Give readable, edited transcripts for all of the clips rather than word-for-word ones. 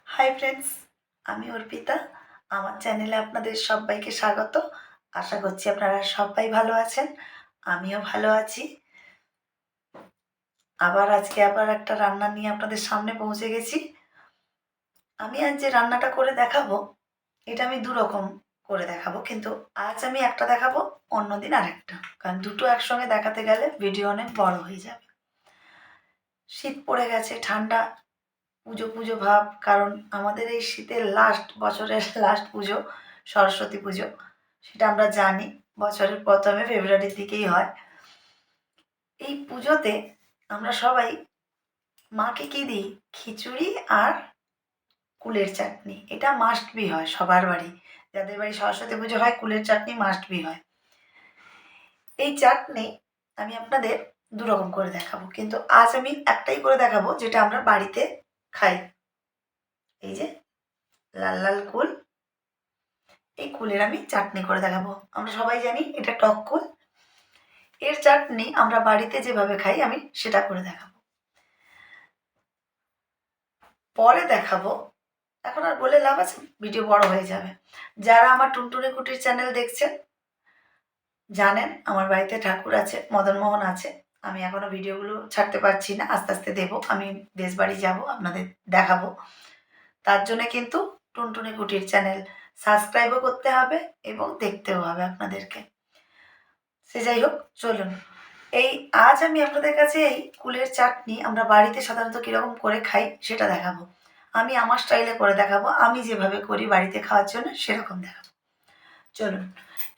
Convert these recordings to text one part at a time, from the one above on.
Hi friends, আমি অর্পিতা। আমার চ্যানেলে আপনাদের সবাইকে স্বাগত। আশা করছি আপনারা সবাই ভালো আছেন, আমিও ভালো আছি। আজকে একটা রান্না নিয়ে আপনাদের সামনে পৌঁছে গেছি। আমি আজ যে রান্নাটা করে দেখাবো, এটা আমি দুরকম করে দেখাবো, কিন্তু আজ আমি একটা দেখাবো, অন্যদিন আরেকটা, কারণ দুটো একসঙ্গে দেখাতে গেলে ভিডিও অনেক বড় হয়ে যাবে। শীত পড়ে গেছে, ঠান্ডা, পুজো পুজো ভাব, কারণ আমাদের এই শীতের বছরের লাস্ট পুজো সরস্বতী পুজো, সেটা আমরা জানি বছরের প্রথমে ফেব্রুয়ারির দিকেই হয়। এই পুজোতে আমরা সবাই মাকে কি দিই? খিচুড়ি আর কুলের চাটনি। এটা মাস্ট বি হয় সবার বাড়ি, যাদের বাড়ি সরস্বতী পুজো হয় কুলের চাটনি মাস্ট বি হয়। এই চাটনি আমি আপনাদের দুরকম করে দেখাবো, কিন্তু আজ আমি একটাই করে দেখাবো যেটা আমরা বাড়িতে খাই। এই যে লাল লাল কুল, এই কুলের আমি চাটনি করে দেখাবো। আমরা সবাই জানি এটা টক কুল। এর চাটনি আমরা বাড়িতে যেভাবে খাই আমি সেটা করে দেখাবো, পরে দেখাবো। এখন আর বলে লাভ আছে, ভিডিও বড় হয়ে যাবে। যারা আমার টুনটুনি কুটির চ্যানেল দেখছেন জানেন আমার বাড়িতে ঠাকুর আছে, মদনমোহন আছে। আমি এখনো ভিডিওগুলো ছাড়তে পারছি না, আস্তে আস্তে দেবো। আমি দেশ বাড়ি যাবো, আপনাদের দেখাবো। তার জন্য কিন্তু টুনটুনি কুটির চ্যানেল সাবস্ক্রাইবও করতে হবে এবং দেখতেও হবে আপনাদেরকে। সে যাই হোক, চলুন। আজ আমি আপনাদের কাছে এই কুলের চাটনি আমরা বাড়িতে সাধারণত কীরকম করে খাই সেটা দেখাবো। আমি আমার স্টাইলে করে দেখাবো, আমি যেভাবে করি বাড়িতে খাওয়ার জন্য সেরকম দেখাবো। চলুন,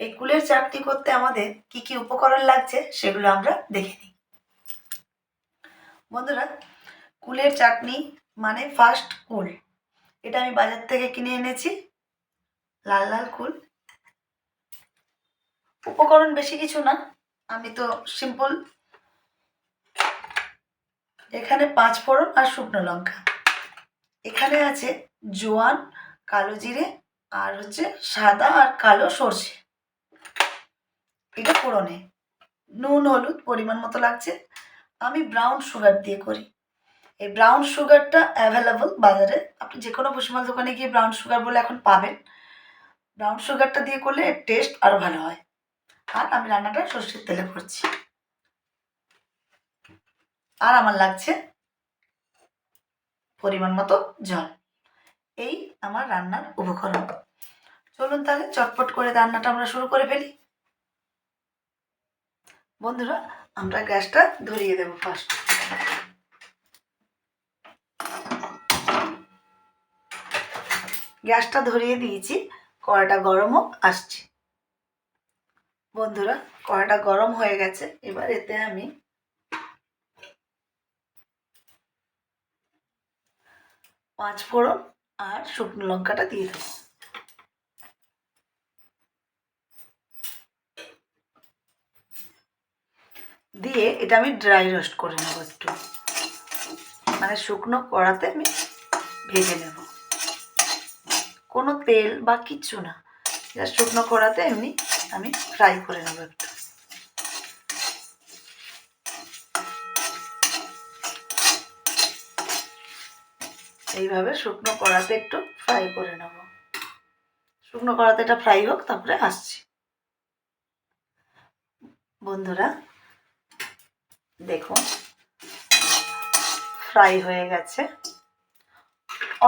এই কুলের চাটনি করতে আমাদের কি কি উপকরণ লাগছে সেগুলো আমরা দেখে নিই। বন্ধুরা, কুলের চাটনি মানে ফার্স্ট কুল, এটা আমি বাজার থেকে কিনে এনেছি, লাল লাল কুল। উপকরণ বেশি কিছু না, আমি তো সিম্পল, এখানে 5 ফোড়ন আর শুকনো লঙ্কা, এখানে আছে জোয়ান, কালো জিরে, আর হচ্ছে সাদা আর কালো সর্ষে। এটা ফোড়নে, নুন হলুদ পরিমাণ মতো লাগছে। আমি ব্রাউন সুগার দিয়ে করি। এই ব্রাউন সুগারটা অ্যাভেলেবল বাজারে, আপনি যে কোনো ভুসিমাল দোকানে গিয়ে ব্রাউন সুগার বলে এখন পাবেন। ব্রাউন সুগারটা দিয়ে করলে এর টেস্ট আরও ভালো হয়। আর আমি রান্নাটা সর্ষের তেলে করছি। আর আমার লাগছে পরিমাণ মতো জল। এই আমার রান্নার উপকরণ। চলুন তাহলে চটপট করে রান্নাটা আমরা শুরু করে ফেলি। বন্ধুরা, আমরা গ্যাসটা ধরিয়ে দেব ফার্স্ট। গ্যাসটা ধরিয়ে দিয়েছি, কড়াটা গরম হোক, আসছে। বন্ধুরা, কড়াটা গরম হয়ে গেছে, এবার এতে আমি পাঁচ ফোড়ন আর শুকনো লঙ্কাটা দিয়ে দেবো। দিয়ে এটা আমি ড্রাই রোস্ট করে নেব একটু, মানে শুকনো কড়াতে আমি ভেজে নেব, কোনো তেল বা কিচ্ছু না, জাস্ট শুকনো কড়াতে এমনি আমি ফ্রাই করে নেব একটু। এইভাবে শুকনো কড়াতে একটু ফ্রাই করে নেব। শুকনো কড়াতে এটা ফ্রাই হোক, তারপরে আসছি। বন্ধুরা দেখুন, ফ্রাই হয়ে গেছে।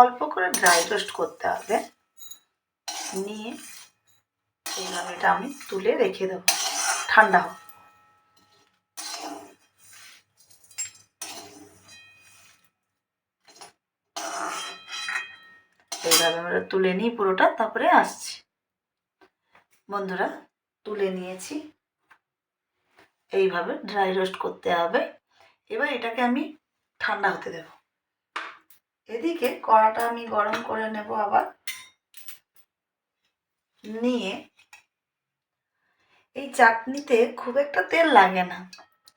অল্প করে ড্রাই রোস্ট করতে হবে, নিয়ে এইভাবে এটা আমি তুলে রেখে দেবো, ঠান্ডা হোক। এইভাবে আমরা তুলে নিই পুরোটা, তারপরে আসছি। বন্ধুরা, তুলে নিয়েছি, এইভাবে ড্রাই রোস্ট করতে হবে। এবার এটাকে আমি ঠান্ডা হতে দেব। এদিকে কড়াটা আমি গরম করে নেব আবার, নিয়ে এই চাটনিতে খুব একটা তেল লাগে না।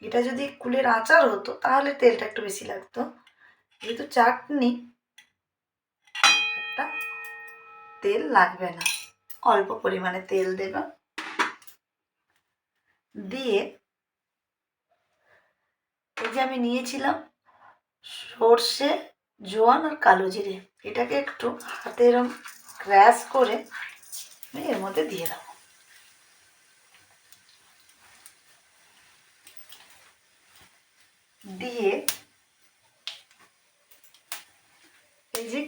এটা যদি কুলের আচার হতো তাহলে তেলটা একটু বেশি লাগতো, যেহেতু চাটনি একটা তেল লাগবে না, অল্প পরিমাণে তেল দেবা। দিয়ে এই যে আমি নিয়েছিলাম সর্ষে, জোয়ান আর কালো জিরে, এটাকে একটু হাতে এরম ক্র্যাশ করে আমি এর মধ্যে দিয়ে দেবো। দিয়ে এই যে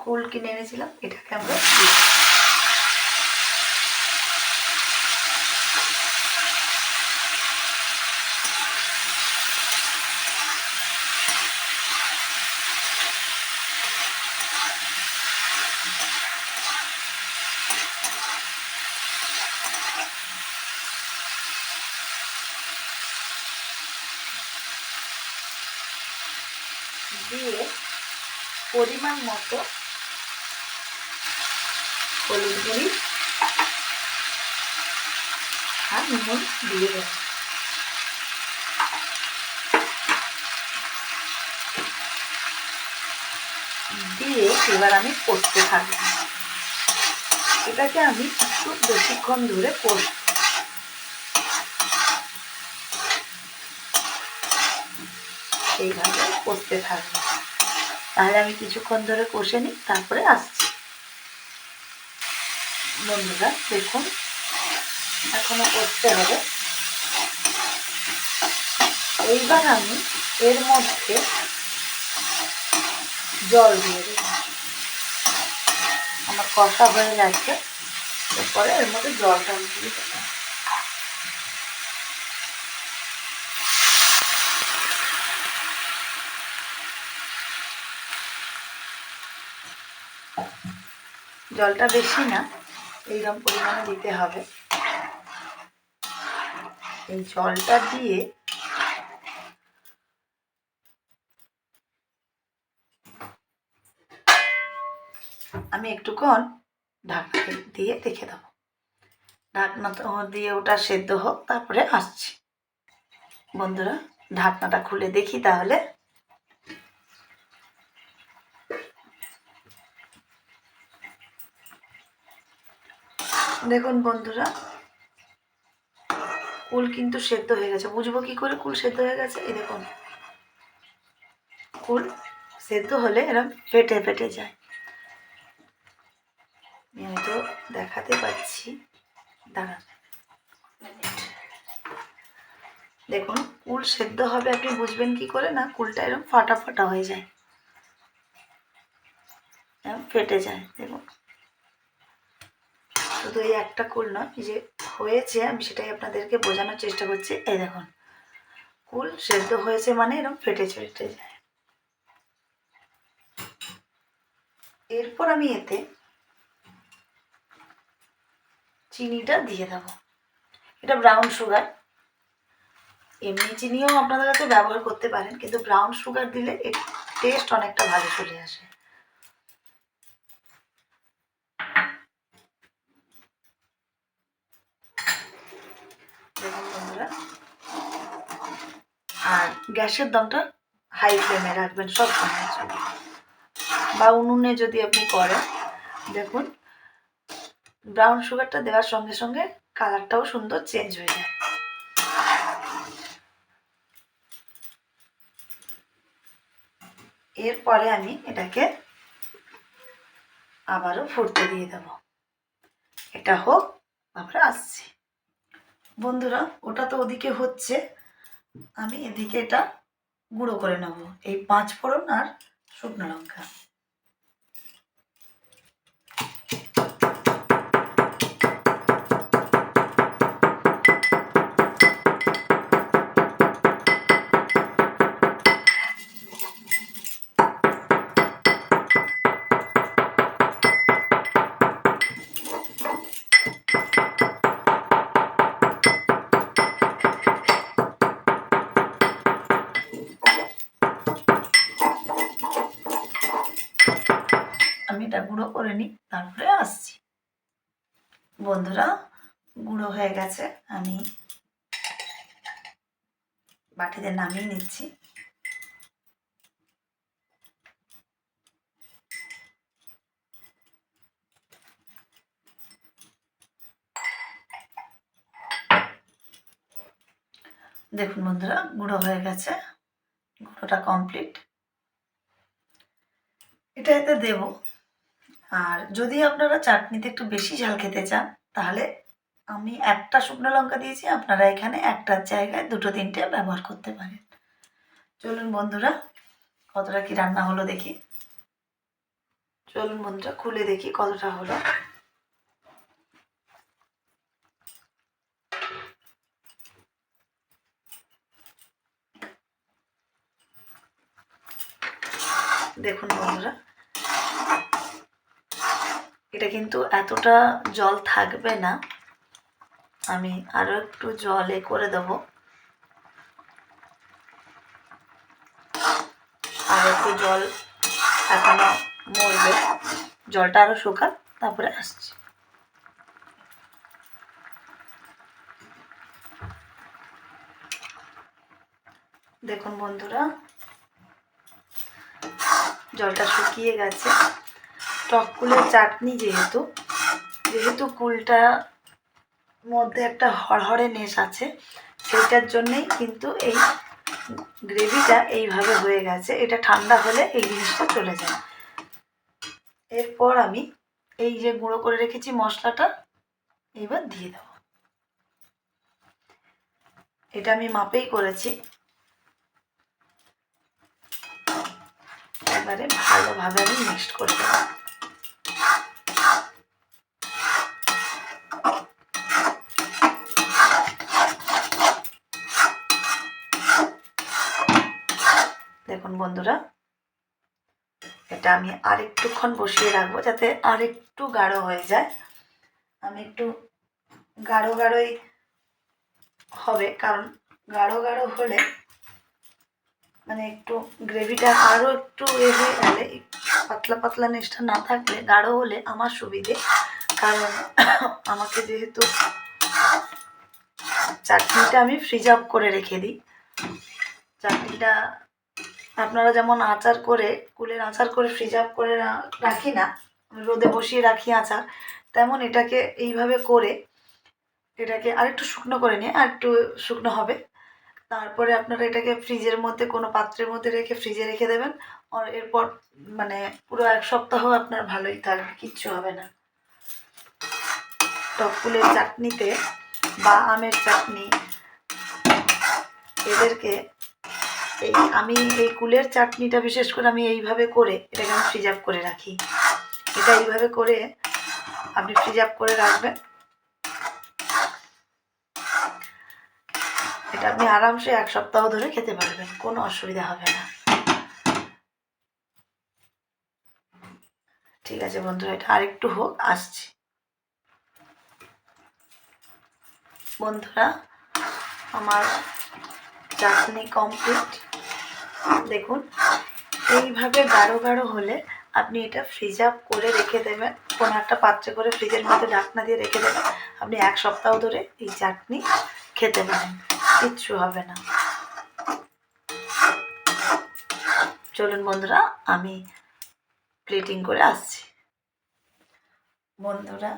কুল কিনে এনেছিলাম এটাকে আমরা দিয়ে দেবো। দিয়ে পরিমাণ মতো হলুদ গুঁড়ি আর নুন দিয়ে দেব। দিয়ে এবার আমি কষতে থাকবো। এটাকে আমি একটু বেশিক্ষণ ধরে কষব। এইভাবে কষতে থাকবো। তাহলে আমি কিছুক্ষণ ধরে কষে নিই, তারপরে আসছি। বন্ধুরা দেখুন, এখনো কষতে হবে। এইবার আমি এর মধ্যে জল দিয়ে দেব। আমার কষা হয়ে গেছে, এরপরে এর মধ্যে জলটা দিয়ে দেব। জলটা বেশি না, এইরকম পরিমাণে দিতে হবে। এই জলটা দিয়ে আমি একটুক্ষণ ঢাকনা দিয়ে রেখে দেবো। ঢাকনা দিয়ে ওটা সেদ্ধ হোক, তারপরে আসছি। বন্ধুরা ঢাকনাটা খুলে দেখি তাহলে। দেখুন বন্ধুরা, কুল কিন্তু সেদ্ধ হয়ে গেছে। বুঝবো কি করে কুল সেদ্ধ হয়ে গেছে? এই দেখুন, কুল সেদ্ধ হলে এরকম ফেটে ফেটে যায়। আমি তো দেখাতে পাচ্ছি, দাঁড়ান। দেখুন কুল সেদ্ধ হবে, আপনি বুঝবেন কি করে? না, কুলটা এরকম ফাটা ফাটা হয়ে যায়, এরকম ফেটে যায়। দেখুন, শুধু এই একটা কুল নয়, যে হয়েছে আমি সেটাই আপনাদেরকে বোঝানোর চেষ্টা করছি। এই দেখুন, কুল সেদ্ধ হয়েছে মানে এরকম ফেটে ফেটে যায়। এরপর আমি এতে চিনিটা দিয়ে দেবো। এটা ব্রাউন সুগার। এমনি চিনিও আপনাদের কাছে ব্যবহার করতে পারেন, কিন্তু ব্রাউন সুগার দিলে এর টেস্ট অনেকটা ভালো চলে আসে। দেখুন বন্ধুরা, আর গ্যাসের দমটা হাই ফ্লেমে রাখবেন সব সময়ের জন্য, বা উনুনে যদি আপনি করেন। দেখুন ব্রাউন সুগারটা দেওয়ার সঙ্গে সঙ্গে কালারটাও সুন্দর চেঞ্জ হয়ে যায়। এরপরে আমি এটাকে আবারও ফুটতে দিয়ে দেব। এটা হোক, তারপরে আসছি। বন্ধুরা ওটা তো ওদিকে হচ্ছে, আমি এদিকে এটা গুঁড়ো করে নেব। এই 5 ফোড়ন আর শুকনো লঙ্কা। আমি এটা গুঁড়ো করে নিই, তারপরে আসছি। বন্ধুরা গুঁড়ো হয়ে গেছে, আমি বাটিতে নামিয়ে নিচ্ছি। দেখুন বন্ধুরা, গুঁড়ো হয়ে গেছে, গুঁড়োটা কমপ্লিট। এটা এতে দেব। আর যদি আপনারা চাটনিতে একটু বেশি ঝাল খেতে চান তাহলে আমি একটা শুকনো লঙ্কা দিয়েছি, আপনারা এখানে একটার জায়গায় 2-3টে ব্যবহার করতে পারেন। চলুন বন্ধুরা কতটা কি রান্না হলো দেখি। চলুন বন্ধুরা খুলে দেখি কতটা হলো। দেখুন বন্ধুরা, এটা কিন্তু এতটা জল থাকবে না, আমি আরও একটু জলে করে দেবো, আর একটু জল এখনো মরবে, জলটা আরও শুকাক, তারপরে আসছি। দেখুন বন্ধুরা জলটা শুকিয়ে গেছে। টক কুলের চাটনি যেহেতু কুলটা মধ্যে একটা হড়হড়ে নেশ আছে, সেইটার জন্যেই কিন্তু এই গ্রেভিটা এইভাবে হয়ে গেছে। এটা ঠান্ডা হলে এই জিনিসটা চলে যায়। এরপর আমি এই যে গুঁড়ো করে রেখেছি মশলাটা এবার দিয়ে দেব। এটা আমি মাপেই করেছি। এবারে ভালোভাবে আমি মিক্সড করে দেব। দেখুন বন্ধুরা, এটা আমি আরেকটুক্ষণ বসিয়ে রাখবো যাতে আরেকটু গাঢ় হয়ে যায়। আমি একটু গাঢ়ই হবে, কারণ গাঢ় হলে মানে একটু গ্রেভিটা আরও একটু হয়ে গেলে, পাতলা নেশটা না থাকলে গাঢ় হলে আমার সুবিধে। কারণ আমাকে যেহেতু চাটনিটা আমি ফ্রিজ আপ করে রেখে দিই, চাটনিটা আপনারা যেমন আচার করে কুলের আচার করে ফ্রিজ আপ করে রাখি না, রোদে বসিয়ে রাখি আচার, তেমন এটাকে এইভাবে করে এটাকে আরেকটু শুকনো করে নিয়ে আরেকটু শুকনো হবে, তারপরে আপনারা এটাকে ফ্রিজের মধ্যে কোনো পাত্রের মধ্যে রেখে ফ্রিজে রেখে দেবেন। আর এরপর মানে পুরো 1 সপ্তাহ আপনার ভালোই থাকবে, কিচ্ছু হবে না। টক কুলের চাটনিতে বা আমের চাটনি এদেরকে আমি এই কুলের চাটনিটা বিশেষ করে আমি এইভাবে করে এটাকে আমি ফ্রিজ আপ করে রাখি। এটা এইভাবে করে আপনি ফ্রিজ আপ করে রাখবেন, এটা আপনি আরামসে 1 সপ্তাহ ধরে খেতে পারবেন, কোনো অসুবিধা হবে না। ঠিক আছে বন্ধুরা, এটা আরেকটু হোক, আসছি। বন্ধুরা আমার চাটনি কমপ্লিট। দেখুন এইভাবে গাঢ় হলে আপনি এটা ফ্রিজ আপ করে রেখে দেবেন, কোনো একটা পাত্রে করে ফ্রিজের মধ্যে ঢাকনা দিয়ে রেখে দেবেন। আপনি 1 সপ্তাহ ধরে এই চাটনি খেতে পারেন, কিচ্ছু হবে না। চলুন বন্ধুরা আমি প্লেটিং করে আসছি। বন্ধুরা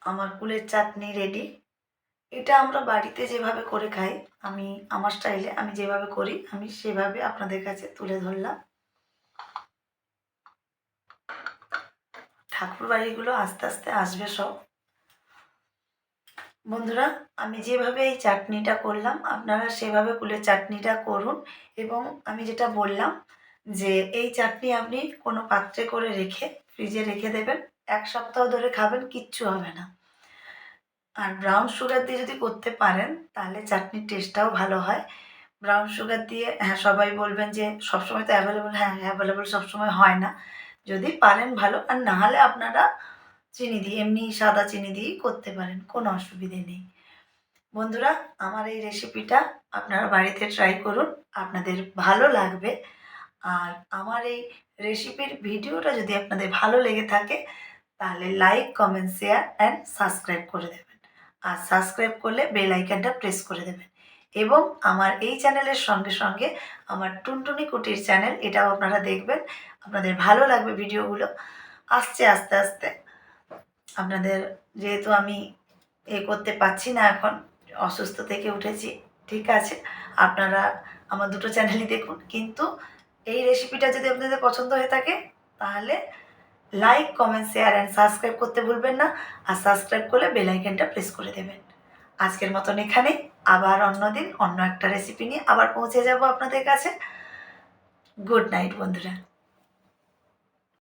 আমার কুলের চাটনি রেডি। এটা আমরা বাড়িতে যেভাবে করে খাই, আমি আমার স্টাইলে আমি যেভাবে করি আমি সেভাবে আপনাদের কাছে তুলে ধরলাম। ঠাকুর বাড়িগুলো আস্তে আস্তে আসবে সব। বন্ধুরা আমি যেভাবে এই চাটনিটা করলাম আপনারা সেভাবে কুলের চাটনিটা করুন, এবং আমি যেটা বললাম যে এই চাটনি আপনি কোনো পাত্রে করে রেখে ফ্রিজে রেখে দেবেন, 1 সপ্তাহ ধরে খাবেন, কিচ্ছু হবে না। আর ব্রাউন সুগার দিয়ে যদি করতে পারেন তাহলে চাটনির টেস্টটাও ভালো হয়। ব্রাউন সুগার দিয়ে হ্যাঁ সবাই বলবেন যে সবসময় তো অ্যাভেলেবল, হ্যাঁ অ্যাভেলেবল সবসময় হয় না, যদি পারেন ভালো, আর না হলে আপনারা চিনি দিয়ে এমনি সাদা চিনি দিয়েই করতে পারেন, কোনো অসুবিধে নেই। বন্ধুরা আমার এই রেসিপিটা আপনারা বাড়িতে ট্রাই করুন, আপনাদের ভালো লাগবে। আর আমার এই রেসিপির ভিডিওটা যদি আপনাদের ভালো লেগে থাকে তাহলে like, comment, share and subscribe করে দেবেন। আর সাবস্ক্রাইব করলে বেল আইকনটা প্রেস করে দেবেন, এবং আমার এই চ্যানেলের সঙ্গে আমার টুনটুনি কুটির চ্যানেল, এটাও আপনারা দেখবেন, আপনাদের ভালো লাগবে ভিডিওগুলো। আসছে আস্তে আস্তে আপনাদের, যেহেতু আমি করতে পারছি না এখন, অসুস্থ থেকে উঠেছি, ঠিক আছে আপনারা আমার দুটো চ্যানেলই দেখুন, কিন্তু এই রেসিপিটা যদি আপনাদের পছন্দ হয়ে থাকে তাহলে like, comment, share and subscribe করতে ভুলবেন না। আর সাবস্ক্রাইব করলে বেল আইকনটা প্রেস করে দেবেন। আজকের মতন এখানেই, আবার অন্যদিন অন্য একটা রেসিপি নিয়ে আবার পৌঁছে যাব আপনাদের কাছে। গুড নাইট বন্ধুরা।